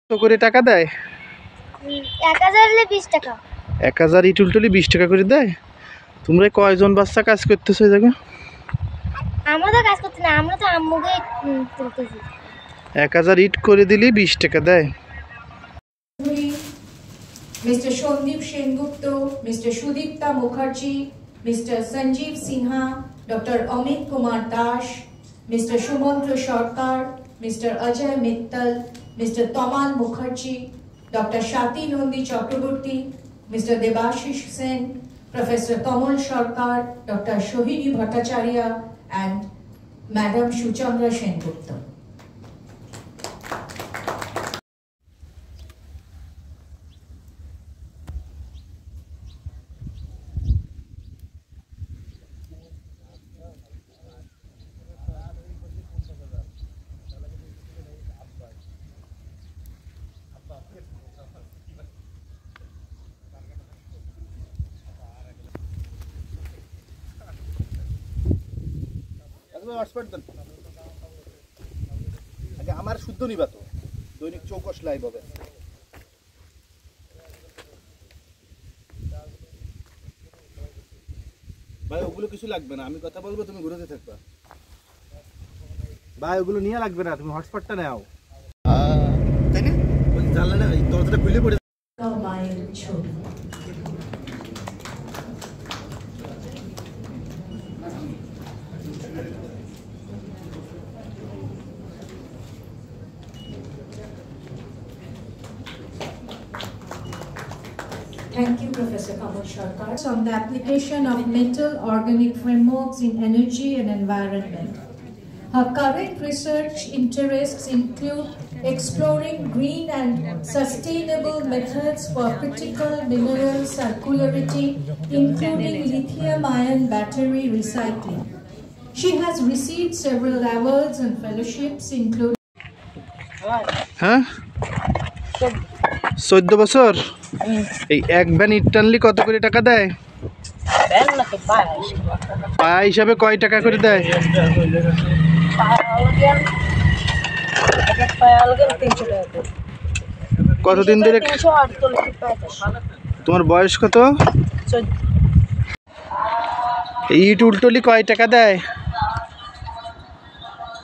কত করে টাকা দেয়? 1000 হলে 20 টাকা। 1000 ইট উলটলি 20 টাকা করে দেয়। তোমরা কয়জন বাচ্চা কাজ করতেছো এই জায়গায়? আমরা তো কাজ করতে না, আমরা তো আম্মুকে তুলতেছি। 1000 ইট করে দিলি 20 টাকা দেয়। Mr. Shondip Shengupto, Mr. Shudipta Mukherjee, Mr. Sanjeev Sinha, Dr. Amit Kumar Dash, Mr. Shumantra Sarkar, Mr. Ajay Mittal, Mr. Tamal Mukherjee, Dr. Shati Nondi Chakraborty, Mr. Debashish Sen, Professor Tamal Sarkar, Dr. Shohini Bhattacharya, and Madam Shuchandra Shengupta. আগে আমার শুদ্ধ নিবা তো দৈনিক 24 live হবে। ভাই ওগুলো কিছু লাগবে না, আমি কথা বলবো তুমি ঘুরতে থাকবা। ভাই ওগুলো নিয়ে লাগবে না, তুমি হটস্পটটা নাও। তাই না? ওই জানলাটা এই দরজাটা খুলে পড়ে। Thank you, Professor Kamal Sarkar, on the application of metal organic frameworks in energy and environment. Her current research interests include exploring green and sustainable methods for critical mineral circularity, including lithium-ion battery recycling. She has received several awards and fellowships, including 14 বছর। এই এক van ইট টানলি কত করে টাকা দেয়? পায়া হিসাবে কয় টাকা করে দেয়? কতদিন ধরে? তোমার বয়স কত? ইট উল্টোলি কয় টাকা দেয়?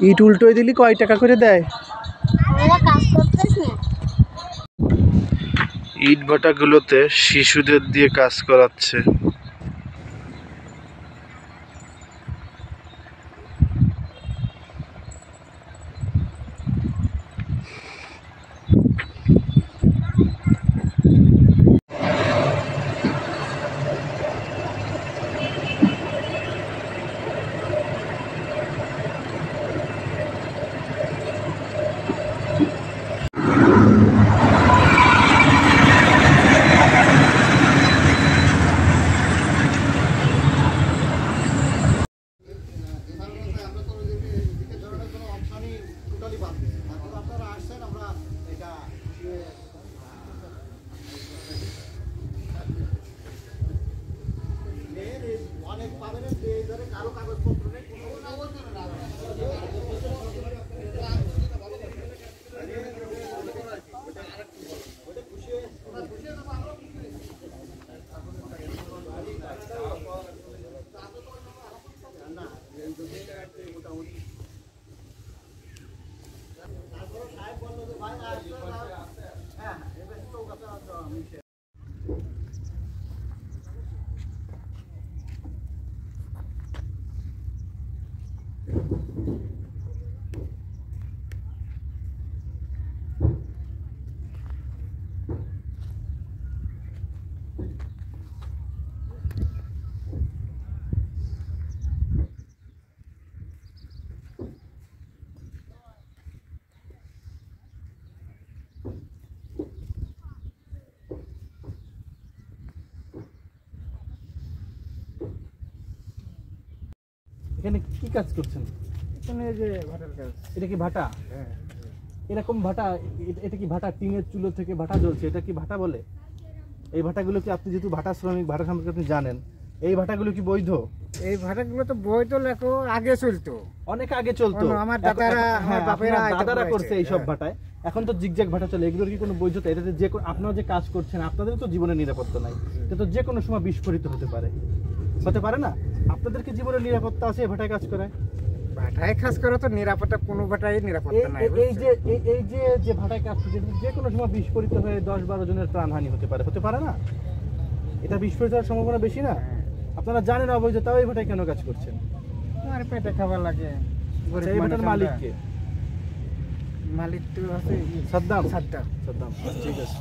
ইট উল্টোই দিলি কয় টাকা করে দেয়? ইট ভাটাগুলোতে শিশুদের দিয়ে কাজ করাচ্ছে। এখানে কি কাজ করছেন? এখানে যে ভাটার কাজ। এটা কি ভাটা? হ্যাঁ। এরকম ভাটা, এটা কি ভাটা? টিনের চুলো থেকে ভাটা জ্বলছে, এটা কি ভাটা বলে? এই ভাটাগুলো কি, আপনি যেহেতু ভাটা শ্রমিক, ভাটা সম্পর্কে আপনি জানেন, এই ভাটাগুলো কি বৈধ? এই ভাটাগুলো তো বৈধ লেখো আগে চলতো, অনেক আগে চলতো। আমার দাদারা, আমার বাপেরা দাদারা করছে এইসব ভাটায়। এখন তো জিগজ্যাগ ভাটা চলে, এগুলোর কি কোনো বৈধতা? এটাতে যে আপনারা যে কাজ করছেন আপনাদের তো জীবনের নিরাপত্তা নাই, এটা তো যে কোনো সময় বিস্ফোরিত হতে পারে না? আপনাদের কি জীবনের নিরাপত্তা আছে এই ভাটায় কাজ করে? ভাটায় কাজ করা তো নিরাপত্তা, কোনো ভাটায় নিরাপত্তা নাই। যে ভাটায় কাজ করছে যে কোনো সময় বিস্ফোরিত হয়ে 10-12 জনের প্রাণহানি হতে পারে না? এটা বিস্ফোরিত হওয়ার সম্ভাবনা বেশি না? আপনারা জানেন অবৈধ, তাও এই ভাটায় কেন কাজ করছেন? আমার পেটে খাবার লাগে। এই ভাটার মালিক কে? মালিক তো আছে সাদ্দাম। সাদ্দাম। ঠিক আছে।